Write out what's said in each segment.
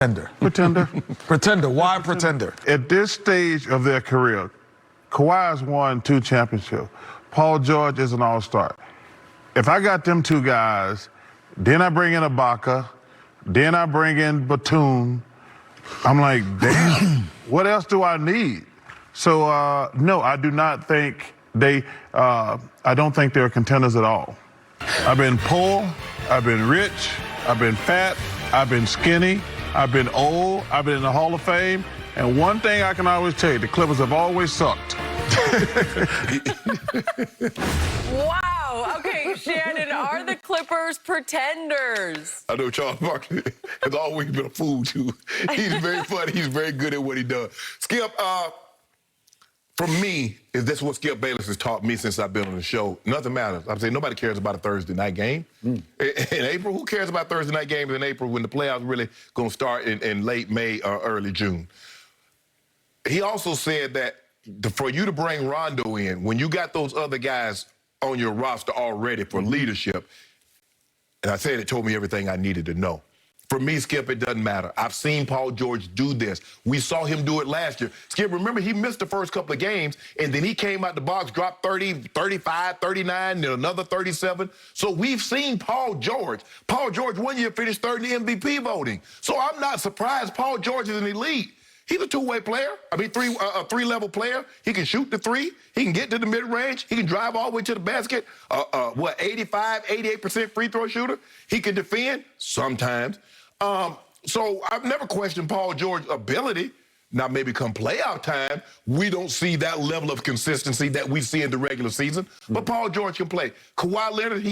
Pretender. Pretender. Why pretender? At this stage of their career, Kawhi's won 2 championships. Paul George is an all-star. If I got them 2 guys, then I bring in Ibaka, then I bring in Batum, I'm like, damn, what else do I need? So, no, I do not think I don't think they're contenders at all. I've been poor, I've been rich, I've been fat, I've been skinny, I've been old, I've been in the Hall of Fame, and one thing I can always tell you, the Clippers have always sucked. Wow. Okay, Shannon, are the Clippers pretenders? I know Charles Barkley has always been a fool, too. He's very funny. He's very good at what he does. Skip, for me, is this what Skip Bayless has taught me since I've been on the show? Nothing matters. I'm saying nobody cares about a Thursday night game. In April, who cares about Thursday night games in April when the playoffs really going to start in late May or early June? He also said that for you to bring Rondo in, when you got those other guys on your roster already for leadership, and I said it told me everything I needed to know. For me, Skip, it doesn't matter. I've seen Paul George do this. We saw him do it last year. Skip, remember, he missed the first couple of games, and then he came out the box, dropped 30, 35, 39, then another 37. So we've seen Paul George. Paul George one year finished third in the MVP voting. So I'm not surprised Paul George is an elite. He's a two-way player. I mean, a three-level player. He can shoot the three. He can get to the mid-range. He can drive all the way to the basket. 85, 88% free throw shooter. He can defend sometimes. So I've never questioned Paul George's ability. Now, maybe come playoff time, we don't see that level of consistency that we see in the regular season. But Paul George can play. Kawhi Leonard,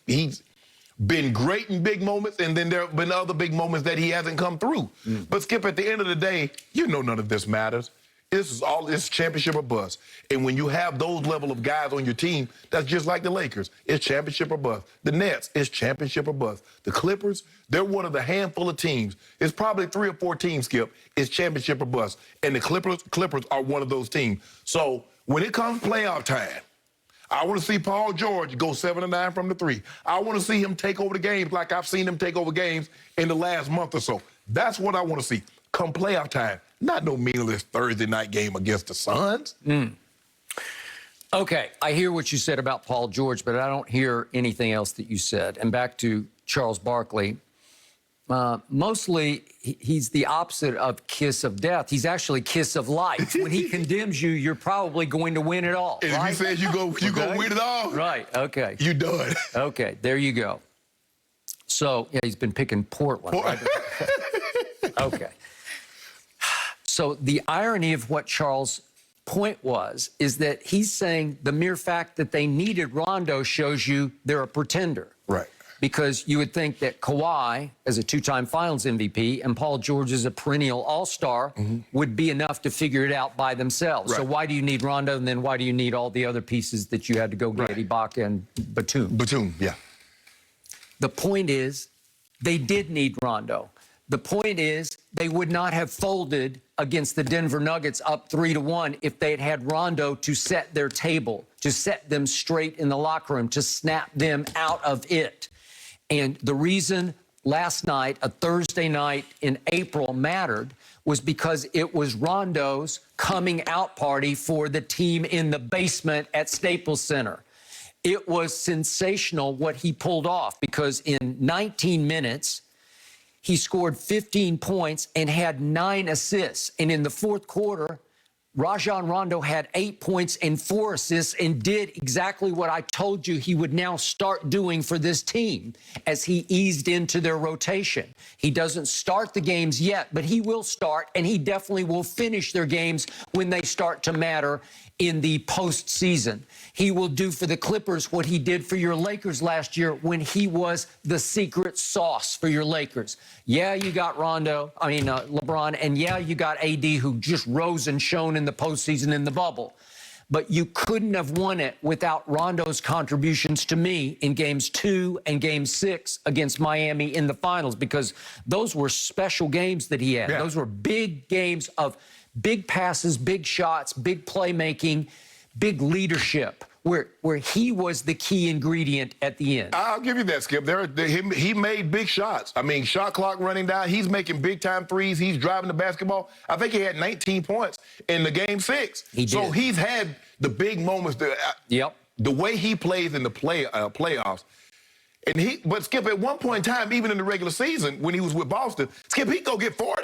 he's been great in big moments, and then there have been other big moments that he hasn't come through. But Skip, at the end of the day, you know none of this matters. It's championship or bust. And when you have those level of guys on your team, that's just like the Lakers. It's championship or bust. The Nets, it's championship or bust. The Clippers, they're one of the handful of teams. It's probably 3 or 4 teams, Skip. It's championship or bust. And the Clippers are one of those teams. So when it comes playoff time, I want to see Paul George go 7 or 9 from the 3. I want to see him take over the games like I've seen him take over games in the last month or so. That's what I want to see. Come playoff time, not no meaningless Thursday night game against the Suns. Okay, I hear what you said about Paul George, but I don't hear anything else that you said. And back to Charles Barkley, mostly he's the opposite of kiss of death. He's actually kiss of life. When he condemns you, you're probably going to win it all. And right? if he says you go win it all, right? Okay, you done. Okay, there you go. So yeah, he's been picking Portland. Right? Okay. So the irony of what Charles' point is that he's saying the mere fact that they needed Rondo shows you they're a pretender. Right. Because you would think that Kawhi, as a 2-time Finals MVP, and Paul George as a perennial all-star, would be enough to figure it out by themselves. Right. So why do you need Rondo, and then why do you need all the other pieces that you had to go get, Ibaka and Batum? Batum, yeah. The point is, they did need Rondo. The point is, they would not have folded against the Denver Nuggets up 3-1 if they had had Rondo to set their table, to set them straight in the locker room, to snap them out of it. And the reason last night, a Thursday night in April, mattered was because it was Rondo's coming out party for the team in the basement at Staples Center. It was sensational what he pulled off because in 19 minutes, he scored 15 points and had 9 assists. And in the fourth quarter, Rajon Rondo had 8 points and 4 assists and did exactly what I told you he would now start doing for this team as he eased into their rotation. He doesn't start the games yet, but he will start, and he definitely will finish their games when they start to matter in the postseason. He will do for the Clippers what he did for your Lakers last year when he was the secret sauce for your Lakers. Yeah, you got LeBron, and yeah, you got AD, who just rose and shone in the postseason in the bubble. But you couldn't have won it without Rondo's contributions to me in Games 2 and Game 6 against Miami in the finals, because those were special games that he had. Yeah. Those were big games of big passes, big shots, big playmaking, big leadership. where he was the key ingredient at the end. I'll give you that, Skip. He made big shots. I mean, shot clock running down. He's making big-time threes. He's driving the basketball. I think he had 19 points in the game 6. He did. So he's had the big moments. Yep. The way he plays in the playoffs. But Skip, at one point in time, even in the regular season, when he was with Boston, Skip, he'd go get 40.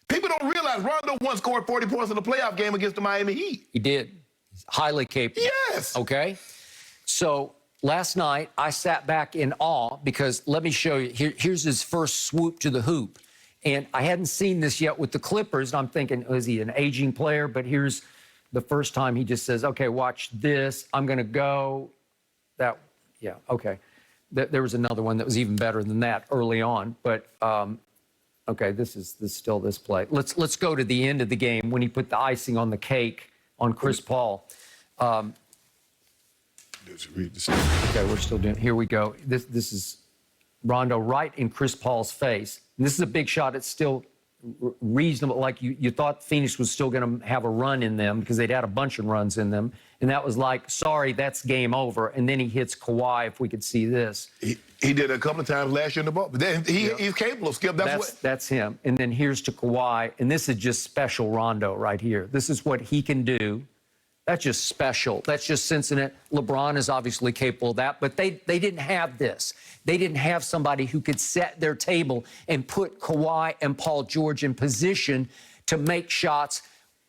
People don't realize Rondo once scored 40 points in a playoff game against the Miami Heat. He did. He's highly capable. Yes. Okay. So last night, I sat back in awe because let me show you. Here's his first swoop to the hoop. And I hadn't seen this yet with the Clippers. And I'm thinking, is he an aging player? But here's the first time he just says, okay, watch this. I'm going to go. Yeah, okay. There was another one that was even better than that early on. But, okay, this is still this play. Let's go to the end of the game when he put the icing on the cake on Chris Paul. Okay, we're still doing. Here we go. This is Rondo right in Chris Paul's face. And this is a big shot. It's still reasonable. Like you thought Phoenix was still going to have a run in them because they'd had a bunch of runs in them. And that was like, sorry, that's game over. And then he hits Kawhi, if we could see this. He did it a couple of times last year in the ball. But he's capable, Skip. That's him. And then here's to Kawhi. And this is just special Rondo right here. This is what he can do. That's just special. That's just Cincinnati. LeBron is obviously capable of that, but they didn't have this. They didn't have somebody who could set their table and put Kawhi and Paul George in position to make shots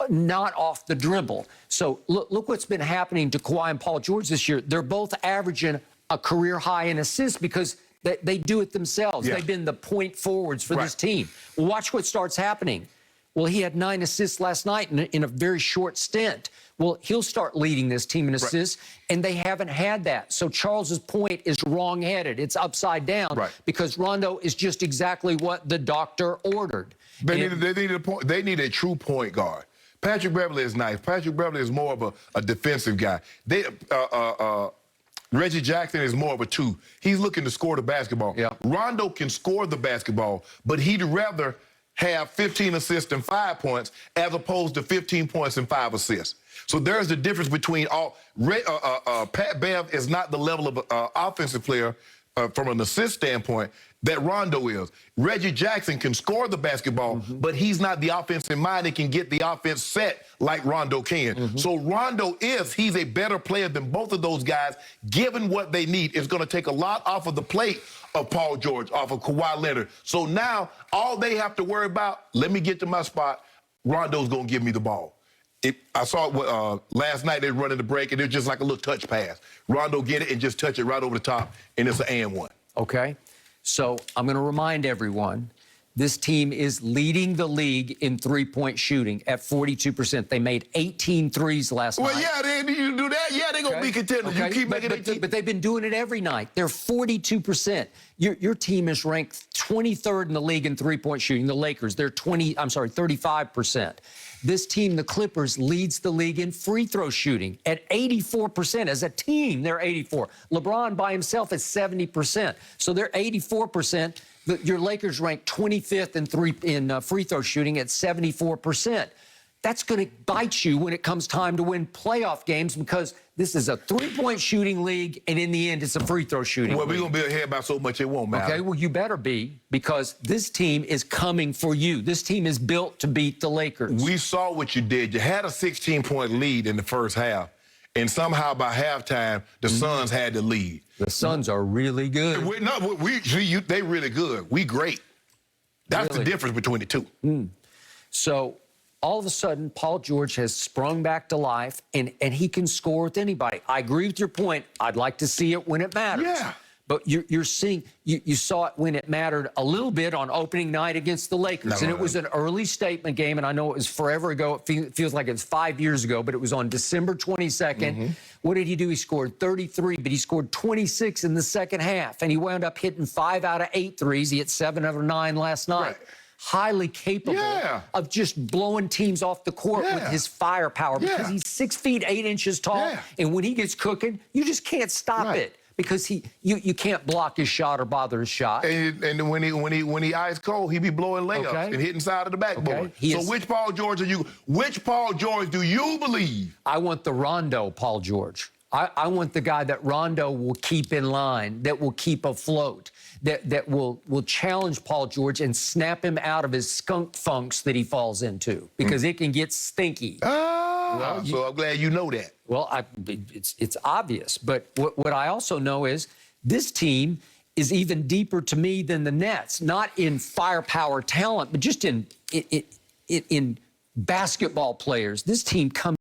not off the dribble. So look what's been happening to Kawhi and Paul George this year. They're both averaging a career high in assists because they do it themselves. Yeah. They've been the point forwards for this team. Well, watch what starts happening. Well, he had 9 assists last night in a very short stint. Well, he'll start leading this team in assists, and they haven't had that. So Charles's point is wrong-headed. It's upside down because Rondo is just exactly what the doctor ordered. They need a true point guard. Patrick Beverly is nice. Patrick Beverly is more of a defensive guy. Reggie Jackson is more of a 2. He's looking to score the basketball. Yeah. Rondo can score the basketball, but he'd rather have 15 assists and 5 points as opposed to 15 points and 5 assists. So there's the difference between Pat Bev is not the level of offensive player from an assist standpoint that Rondo is. Reggie Jackson can score the basketball, but he's not the offensive mind that can get the offense set like Rondo can. So Rondo he's a better player than both of those guys, given what they need. It's going to take a lot off of the plate of Paul George, off of Kawhi Leonard. So now all they have to worry about, let me get to my spot, Rondo's going to give me the ball. I saw it last night. They were running the break, and it was just like a little touch pass. Rondo get it and just touch it right over the top, and it's an and one. Okay. So I'm going to remind everyone, this team is leading the league in three-point shooting at 42%. They made 18 threes last night. Well, yeah, you do that. Yeah, they're going to be contenders. You keep making 18. But they've been doing it every night. They're 42%. Your team is ranked 23rd in the league in three-point shooting. The Lakers, they're 35%. This team, the Clippers, leads the league in free throw shooting at 84%. As a team, they're 84. LeBron by himself is 70%. So they're 84%. Your Lakers rank 25th in free throw shooting at 74%. That's going to bite you when it comes time to win playoff games because this is a three-point shooting league, and in the end, it's a free throw shooting league. Well, we're going to be ahead by so much it won't matter. Okay, well, you better be because this team is coming for you. This team is built to beat the Lakers. We saw what you did. You had a 16-point lead in the first half, and somehow by halftime, the Suns had the lead. The Suns are really good. They really good. We great. That's the difference between the two. So all of a sudden, Paul George has sprung back to life, and he can score with anybody. I agree with your point. I'd like to see it when it matters. Yeah. But you saw it when it mattered a little bit on opening night against the Lakers. And it was an early statement game, and I know it was forever ago. It feels like it's 5 years ago, but it was on December 22nd. What did he do? He scored 33, but he scored 26 in the second half, and he wound up hitting 5 out of 8 threes. He hit 7 out of 9 last night. Highly capable of just blowing teams off the court with his firepower because he's 6 feet 8 inches tall, and when he gets cooking, you just can't stop it. Because you can't block his shot or bother his shot. And when he ice cold, he be blowing layups and hitting side of the backboard. So which Paul George do you believe? I want the Rondo Paul George. I want the guy that Rondo will keep in line, that will keep afloat, that will challenge Paul George and snap him out of his skunk funks that he falls into, because it can get stinky. So I'm glad you know that. Well, it's obvious. But what I also know is this team is even deeper to me than the Nets, not in firepower talent, but just in basketball players. This team comes